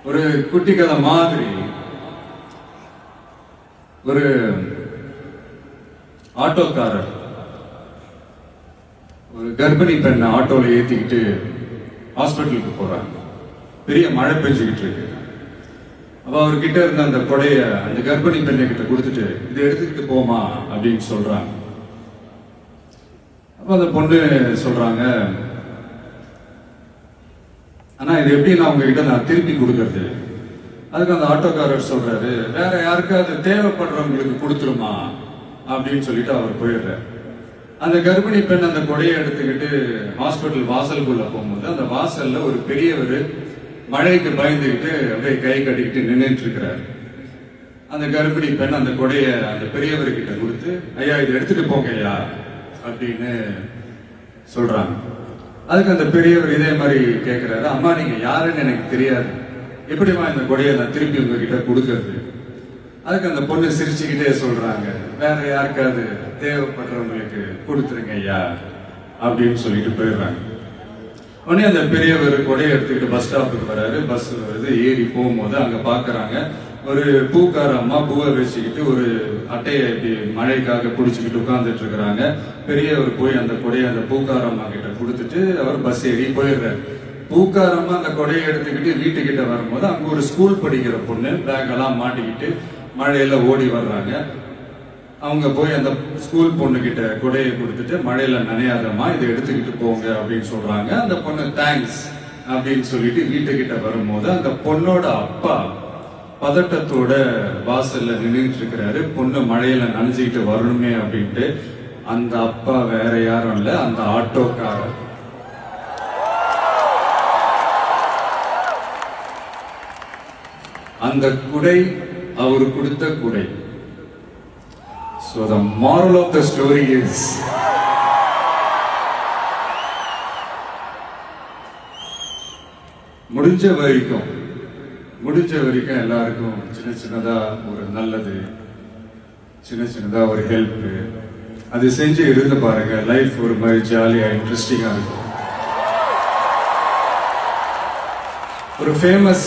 ஒரு குட்டி கதை மாதிரி ஒரு ஆட்டோக்காரர் ஒரு கர்ப்பிணி பெண்ணை ஆட்டோல ஏத்திக்கிட்டு ஹாஸ்பிட்டலுக்கு போறாங்க. பெரிய மழை பெஞ்சுக்கிட்டு இருக்கு. அப்ப அவர்கிட்ட இருந்த அந்த கொடைய அந்த கர்ப்பிணி பெண்ணை கிட்ட கொடுத்துட்டு இதை எடுத்துக்கிட்டு போமா அப்படின்னு சொல்றாங்க. அப்ப அந்த பொண்ணு சொல்றாங்க, ஆனா இது எப்படி நான் உங்ககிட்ட நான் திருப்பி கொடுக்கறது? அதுக்கு அந்த ஆட்டோக்காரர் சொல்றாரு, வேற யாருக்காவது தேவைப்படுறவங்களுக்கு கொடுத்துருமா அப்படின்னு சொல்லிட்டு அவர் போயிடுறாரு. அந்த கர்ப்பிணி பெண் அந்த கொடையை எடுத்துக்கிட்டு ஹாஸ்பிட்டல் வாசலுக்குள்ள போகும்போது அந்த வாசல்ல ஒரு பெரியவர் மழைக்கு பயந்துக்கிட்டு அப்படியே கை கட்டிக்கிட்டு நின்றுட்டு இருக்கிறாரு. அந்த கர்ப்பிணி பெண் அந்த கொடைய அந்த பெரியவர்கிட்ட கொடுத்து, ஐயா இதை எடுத்துட்டு போங்க ஐயா அப்படின்னு சொல்றாங்க. அதுக்கு அந்த பெரியவர் இதே மாதிரி கேட்கிறாரு, அம்மா நீங்க யாருன்னு எனக்கு தெரியாது, எப்படிமா இந்த கொடையை நான் திருப்பி உங்ககிட்ட கொடுக்கறது? அதுக்கு அந்த பொண்ணு சிரிச்சுக்கிட்டே சொல்றாங்க, வேற யாருக்காவது தேவைப்படுறவங்களுக்கு கொடுத்துருங்க ஐயா அப்படின்னு சொல்லிட்டு போயிடுறாங்க. உடனே அந்த பெரியவர் கொடையை எடுத்துக்கிட்டு பஸ் ஸ்டாப்புக்கு வராரு. பஸ் வருது, ஏறி போகும்போது அங்க பாக்குறாங்க ஒரு பூக்கார அம்மா பூவை வச்சுக்கிட்டு ஒரு அட்டையை இப்படி மழைக்காக பிடிச்சிக்கிட்டு உட்கார்ந்துட்டு இருக்கிறாங்க. பெரியவர் போய் அந்த கொடையை அந்த பூக்கார அம்மா கிட்ட கொடுத்துட்டு அவர் பஸ் ஏறி போயிடுறாரு. பூக்காரம்மா அந்த கொடையை எடுத்துக்கிட்டு வீட்டுக்கிட்ட வரும்போது அங்க ஒரு ஸ்கூல் படிக்கிற பொண்ணு பேக் எல்லாம் மாட்டிக்கிட்டு மழையில ஓடி வர்றாங்க. அவங்க போய் அந்த ஸ்கூல் பொண்ணு கிட்ட கொடையை கொடுத்துட்டு, மழையில நனையாதம்மா இதை எடுத்துக்கிட்டு போங்க அப்படின்னு சொல்றாங்க. அந்த பொண்ணு தேங்க்ஸ் அப்படின்னு சொல்லிட்டு வீட்டுக்கிட்ட வரும்போது அந்த பொண்ணோட அப்பா பதட்டத்தோட வாசல்ல நின்றுட்டு இருக்கிறாரு. பொண்ணு மழையில நனைஞ்சுக்கிட்டு வரணுமே அப்படின்ட்டு. அந்த அப்பா வேற யாரும் இல்ல, அந்த ஆட்டோக்காரர். அந்த குடை அவர் கொடுத்த குடை. So the moral of the story is, முடிஞ்ச வரைக்கும் எல்லாருக்கும் சின்ன சின்னதா ஒரு நல்லது, சின்ன சின்னதா ஒரு ஹெல்ப் அது செஞ்சு இருந்து பாருங்க. லைஃப் ஒரு மாதிரி ஜாலியா இன்ட்ரெஸ்டிங்கா இருக்கும். ஒரு ஃபேமஸ்